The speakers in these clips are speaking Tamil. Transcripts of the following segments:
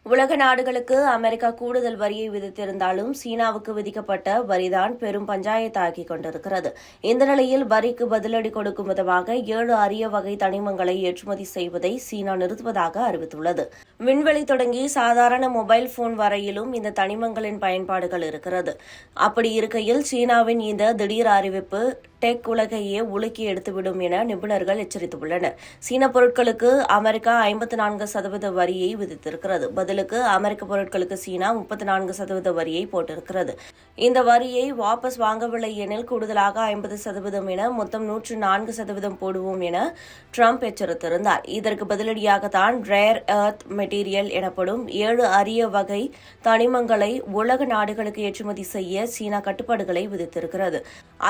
உலக நாடுகளுக்கு அமெரிக்கா கூடுதல் வரியை விதித்திருந்தாலும் சீனாவுக்கு விதிக்கப்பட்ட வரிதான் பெரும் பஞ்சாயத்தாக்கிக் கொண்டிருக்கிறது. இந்த நிலையில் வரிக்கு பதிலடி கொடுக்கும் விதமாக 7 அரிய வகை தனிமங்களை ஏற்றுமதி செய்வதை சீனா நிறுத்துவதாக அறிவித்துள்ளது. விண்வெளி தொடங்கி சாதாரண மொபைல் போன் வரையிலும் இந்த தனிமங்களின் பயன்பாடுகள் இருக்கிறது. அப்படி இருக்கையில் சீனாவின் இந்த திடீர் அறிவிப்பு டெக் உலகையே உலுக்கி எடுத்துவிடும் என நிபுணர்கள் எச்சரித்துள்ளனர். சீன பொருட்களுக்கு அமெரிக்கா 54% வரியை விதித்திருக்கிறது. பதிலுக்கு அமெரிக்க பொருட்களுக்கு சீனா 34% வரியை போட்டிருக்கிறது. இந்த வரியை வாபஸ் வாங்கவில்லை எனில் கூடுதலாக 50% என மொத்தம் 104% போடுவோம் என ட்ரம்ப் எச்சரித்திருந்தார். இதற்கு பதிலடியாகத்தான் ரேர் எர்த் மெட்டீரியல் எனப்படும் 7 அரிய வகை தனிமங்களை உலக நாடுகளுக்கு ஏற்றுமதி செய்ய சீனா கட்டுப்பாடுகளை விதித்திருக்கிறது.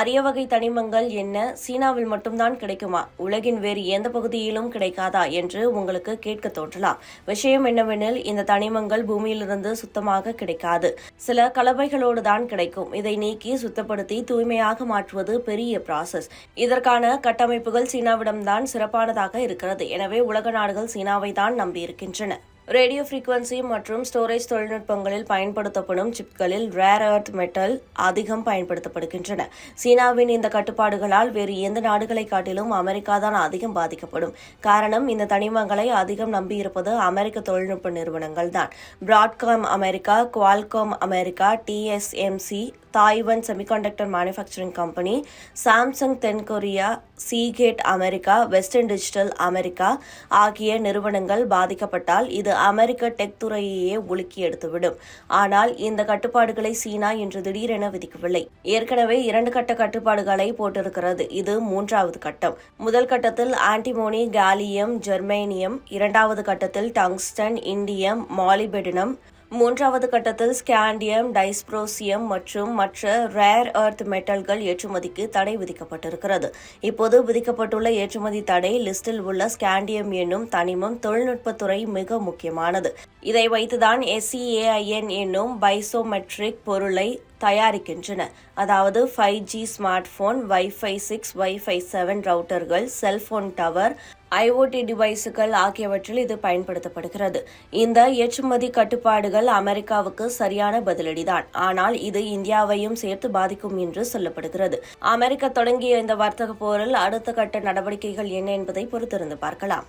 அரிய வகை தனிமங்கள் என்ன, சீனாவில் மட்டும்தான் கிடைக்குமா, உலகின் வேறு எந்த பகுதியிலும் கிடைக்காதா என்று உங்களுக்கு கேட்க தோன்றலாம். விஷயம் என்னவெனில், இந்த தனிமங்கள் பூமியிலிருந்து சுத்தமாக கிடைக்காது. சில கலவைகளோடு தான் கிடைக்கும். இதை நீக்கி சுத்தப்படுத்தி தூய்மையாக மாற்றுவது பெரிய ப்ராசஸ். இதற்கான கட்டமைப்புகள் சீனாவிடம்தான் சிறப்பானதாக இருக்கிறது. எனவே உலக நாடுகள் சீனாவை தான் நம்பியிருக்கின்றன. ரேடியோ ஃப்ரீக்வன்சி மற்றும் ஸ்டோரேஜ் தொழில்நுட்பங்களில் பயன்படுத்தப்படும் சிப்களில் ரேர் எர்த் மெட்டல் அதிகம் பயன்படுத்தப்படுகின்றன. சீனாவின் இந்த கட்டுப்பாடுகளால் வேறு எந்த நாடுகளை காட்டிலும் அமெரிக்கா தான் அதிகம் பாதிக்கப்படும். காரணம், இந்த தனிமங்களை அதிகம் நம்பியிருப்பது அமெரிக்க தொழில்நுட்ப நிறுவனங்கள் தான். Broadcom America, Qualcomm America, TSMC Taiwan semiconductor manufacturing company, Samsung தென்கொரியா, Seagate America, Western Digital America ஆகிய நிறுவனங்கள் பாதிக்கப்பட்டால் இது அமெரிக்க டெக் துறையையே உலுக்கி எடுத்துவிடும். ஆனால் இந்த கட்டுப்பாடுகளை சீனா இன்று திடீரென விதிக்கவில்லை. ஏற்கனவே 2 கட்ட கட்டுப்பாடுகளை போட்டிருக்கிறது. இது 3வது கட்டம். முதல் கட்டத்தில் ஆன்டிமோனி, காலியம், ஜெர்மேனியம், 2வது கட்டத்தில் டங்ஸ்டன், இண்டியம், மாலிபெடினம், 3வது கட்டத்தில் ஸ்காண்டியம், டைஸ்ப்ரோசியம் மற்றும் மற்ற ரேர் எர்த் மெட்டல்கள் ஏற்றுமதிக்கு தடை விதிக்கப்பட்டிருக்கிறது. இப்போது விதிக்கப்பட்டுள்ள ஏற்றுமதி தடை லிஸ்டில் உள்ள ஸ்காண்டியம் என்னும் தனிமம் தொழில்நுட்பத்துறை மிக முக்கியமானது. இதை வைத்துதான் SCAIN என்னும் பைசோமெட்ரிக் பொருளை தயாரிக்கின்றன. அதாவது 5G smart phone, Wi-Fi 6, Wi-Fi 7 ரவுட்டர்கள், செல்போன் டவர், IoT டிவைஸுகள் ஆகியவற்றில் இது பயன்படுத்தப்படுகிறது. இந்த ஏற்றுமதி கட்டுப்பாடுகள் அமெரிக்காவுக்கு சரியான பதிலடிதான். ஆனால் இது இந்தியாவையும் சேர்த்து பாதிக்கும் என்று சொல்லப்படுகிறது. அமெரிக்கா தொடங்கிய இந்த வர்த்தக போரில் அடுத்த கட்ட நடவடிக்கைகள் என்ன என்பதை பொறுத்திருந்து பார்க்கலாம்.